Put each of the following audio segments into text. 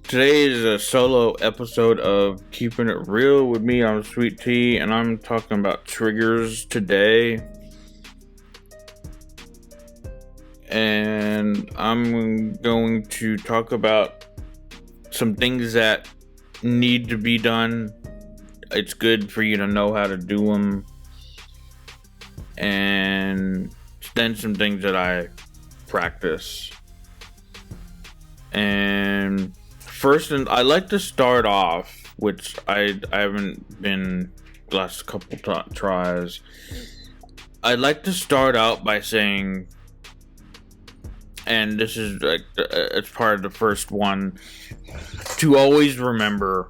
Today is a solo episode of Keeping It Real with me. I'm Sweet Tea, and I'm talking about triggers today. And I'm going to talk about some things that need to be done. It's good for you to know how to do them. And then some things that I practice. And first, and I like to start off, which I haven't been last couple tries. I'd like to start out by saying, and this is like it's part of the first one, to always remember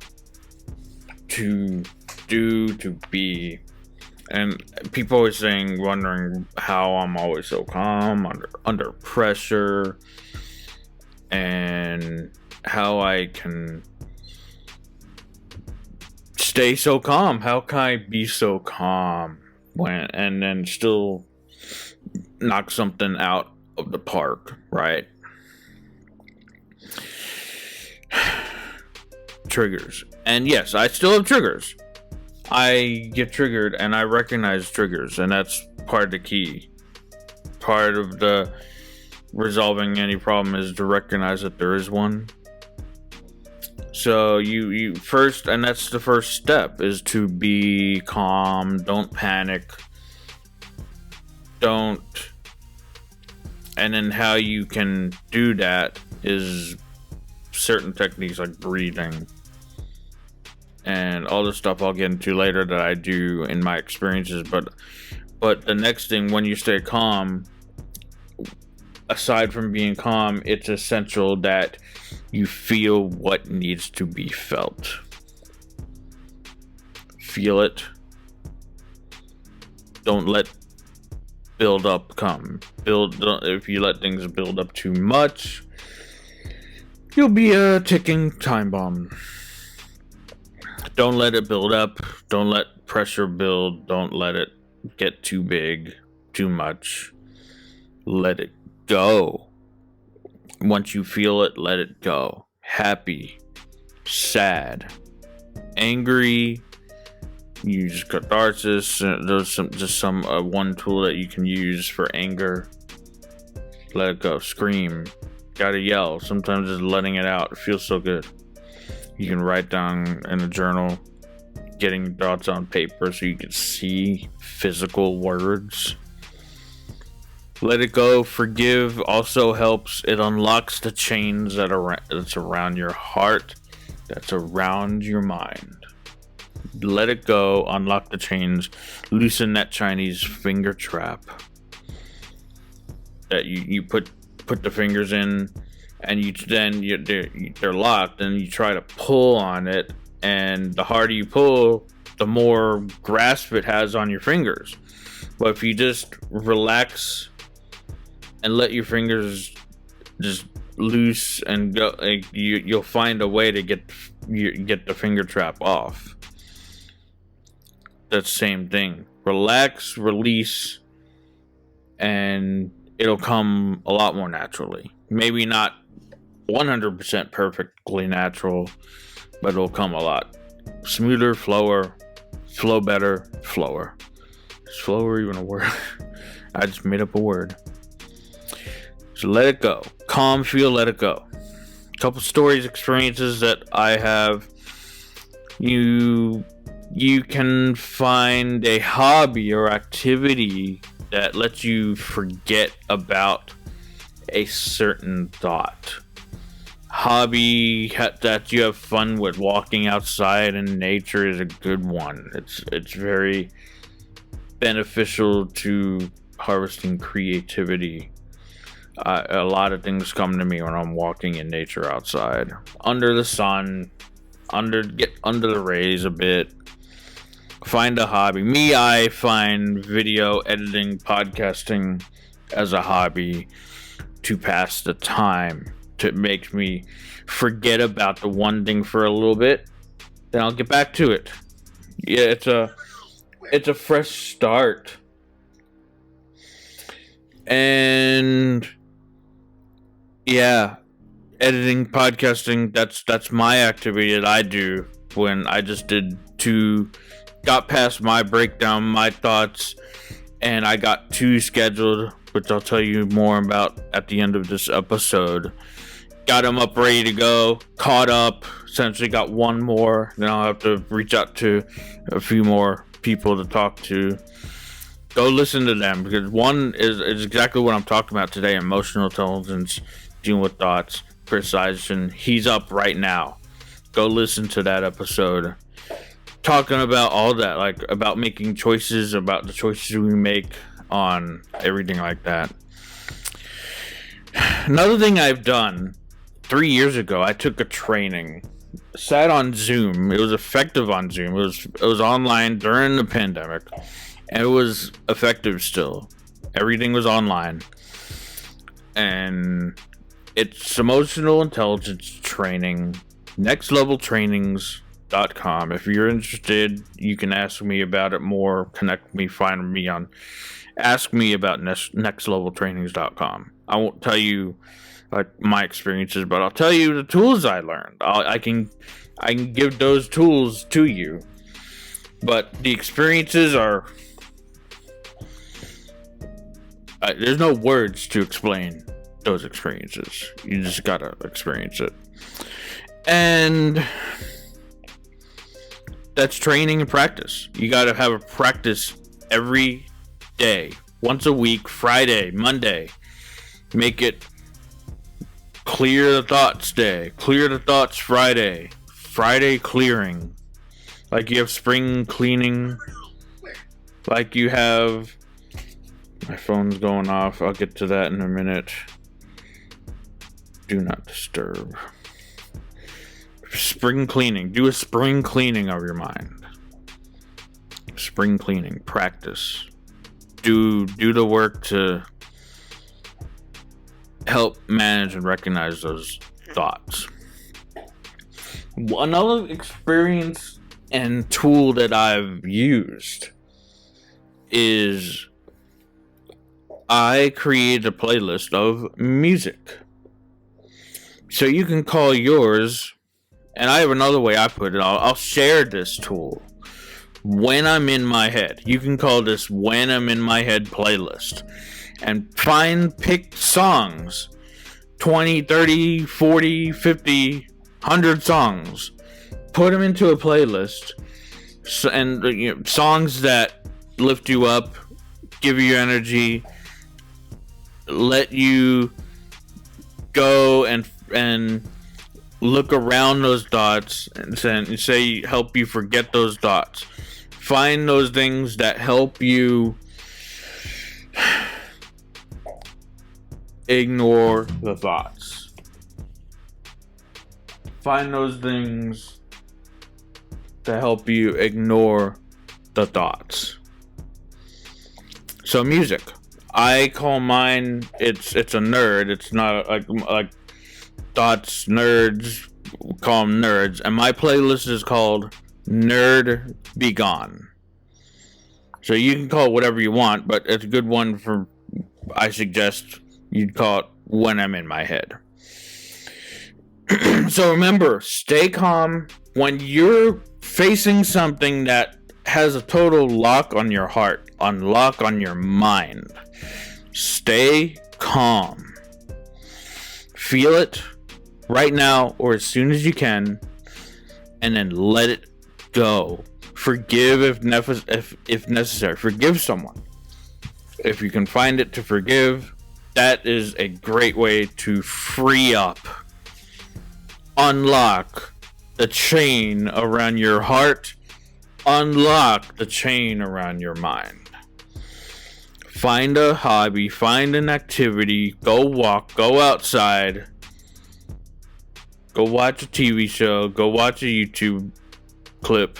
to do, to be. And people always wondering how I'm always so calm under pressure, and how I can stay so calm. How can I be so calm and then still knock something out of the park, right? Triggers. And yes, I still have triggers. I get triggered and I recognize triggers, and that's part of the key. Part of the resolving any problem is to recognize that there is one. So you first, and that's the first step, is to be calm. Don't panic. Don't. And then how you can do that is certain techniques like breathing and all the stuff I'll get into later that I do in my experiences. But the next thing, when you stay calm, aside from being calm, it's essential that you feel what needs to be felt. Feel it. Don't let build up come. If you let things build up too much, you'll be a ticking time bomb. Don't let it build up. Don't let pressure build. Don't let it get too big, too much. Let it go. Once you feel it, let it go. Happy, sad, angry. Use catharsis. There's some one tool that you can use for anger. Let it go. Scream. Gotta yell. Sometimes just letting it out. It feels so good. You can write down in a journal, getting thoughts on paper so you can see physical words. Let it go. Forgive also helps. It unlocks the chains that's around your heart, that's around your mind. Let it go. Unlock the chains. Loosen that Chinese finger trap that you put the fingers in, and they're locked, and you try to pull on it, and the harder you pull, the more grasp it has on your fingers. But if you just relax and let your fingers just loose and go, you'll find a way to get the finger trap off. That's the same thing. Relax, release, and it'll come a lot more naturally. Maybe not 100% perfectly natural, but it'll come a lot smoother, flow better, flower. Is flower even a word? I just made up a word. So let it go. Calm, feel, let it go. A couple stories, experiences that I have. You can find a hobby or activity that lets you forget about a certain thought. Hobby that you have fun with. Walking outside in nature is a good one. It's very beneficial to harvesting creativity. A lot of things come to me when I'm walking in nature outside, under the sun, get under the rays a bit. Find a hobby. I find video editing, podcasting as a hobby to pass the time. To make me forget about the one thing for a little bit, then I'll get back to it. Yeah, it's a fresh start. And yeah, editing, podcasting, that's my activity that I do when I just got past my breakdown, my thoughts, and I got 2 scheduled, which I'll tell you more about at the end of this episode. Got them up ready to go, caught up, essentially got 1 more, then I'll have to reach out to a few more people to talk to. Go listen to them, because one is exactly what I'm talking about today: emotional intelligence, dealing with thoughts, criticization. He's up right now. Go listen to that episode, talking about all that, like about making choices, about the choices we make on everything like that. Another thing I've done, 3 years ago, I took a training, sat on Zoom. It was effective on Zoom. It was online during the pandemic, and it was effective still. Everything was online, and it's emotional intelligence training, nextleveltrainings.com. If you're interested, you can ask me about it more, connect me, find me on ask me about nextleveltrainings.com. I won't tell you like my experiences, but I'll tell you the tools I learned. I can give those tools to you, but the experiences are there's no words to explain those experiences. You just gotta experience it. And that's training and practice. You gotta have a practice every day, once a week, Friday, Monday. Make it clear the thoughts day, clear the thoughts Friday, Friday clearing. Like you have spring cleaning, like you have, my phone's going off, I'll get to that in a minute. Do not disturb. Spring cleaning. Do a spring cleaning of your mind. Spring cleaning. Practice. Do the work to help manage and recognize those thoughts. Another experience and tool that I've used is I created a playlist of music. So you can call yours, and I have another way I put it. I'll share this tool when I'm in my head. You can call this when I'm in my head playlist, and pick songs, 20, 30, 40, 50, 100 songs. Put them into a playlist, and songs that lift you up, give you energy, let you go and look around those thoughts and say help you forget those thoughts. Find those things that help you ignore the thoughts. Find those things that help you ignore the thoughts. So music, I call mine, it's a nerd. It's not like thoughts, nerds, call them nerds. And my playlist is called Nerd Be Gone. So you can call it whatever you want, but it's a good one for, I suggest you'd call it when I'm in my head. So remember, stay calm when you're facing something that has a total lock on your heart, lock on your mind. Stay calm. Feel it right now or as soon as you can, and then let it go. Forgive if necessary. Forgive someone. If you can find it to forgive, that is a great way to free up, unlock the chain around your heart, unlock the chain around your mind. Find a hobby, find an activity, go walk, go outside, go watch a TV show, go watch a YouTube clip,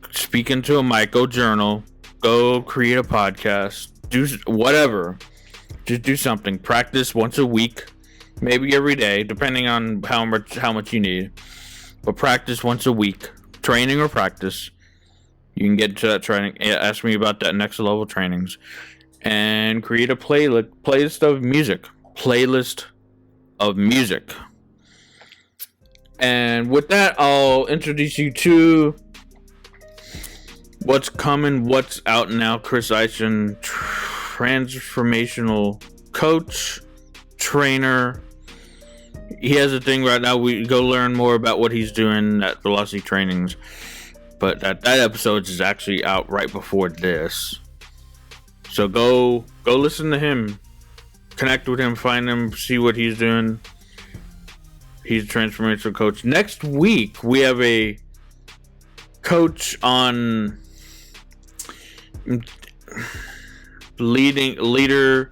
speak into a mic, go journal, go create a podcast, do whatever. Just do something. Practice once a week, maybe every day, depending on how much you need. But practice once a week, training or practice. You can get into that training. Ask me about that next level trainings, and create a playlist of music. Playlist of music. And with that, I'll introduce you to what's coming, what's out now. Chris Eisen, transformational coach, trainer. He has a thing right now. We go learn more about what he's doing at Velocity Trainings. But that episode is actually out right before this. So go listen to him. Connect with him, find him, see what he's doing. He's a transformational coach. Next week, we have a coach on leader.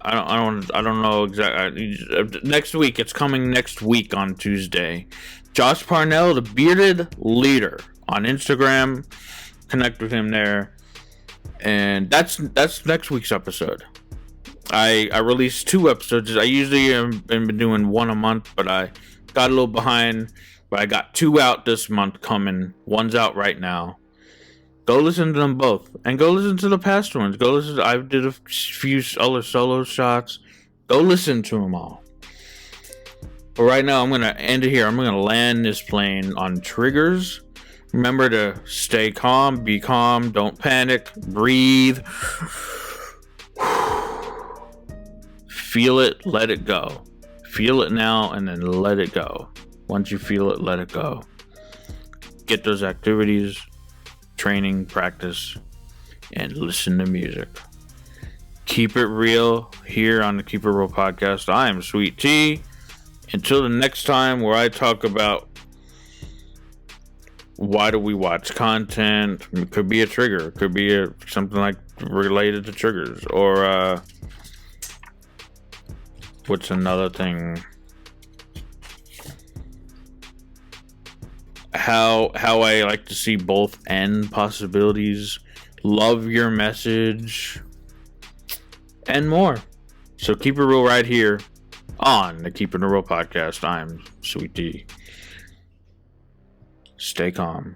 I don't know exactly. Next week, it's coming next week on Tuesday. Josh Parnell, the bearded leader, on Instagram. Connect with him there. And that's next week's episode. I released 2 episodes. I usually have been doing 1 a month, but I got a little behind. But I got 2 out this month coming. 1's out right now. Go listen to them both. And go listen to the past ones. Go listen. I did a few other solo shots. Go listen to them all. But right now, I'm going to end it here. I'm going to land this plane on triggers. Remember to stay calm, be calm, don't panic, breathe. Feel it, let it go. Feel it now and then let it go. Once you feel it, let it go. Get those activities, training, practice, and listen to music. Keep it real here on the Keep It Real podcast. I am Sweet Tea. Until the next time where I talk about why do we watch content. It could be a trigger. It could be something like related to triggers. Or what's another thing? How I like to see both end possibilities. Love your message. And more. So keep it real right here on the Keep It Real podcast. I'm Sweet Tea. Stay calm.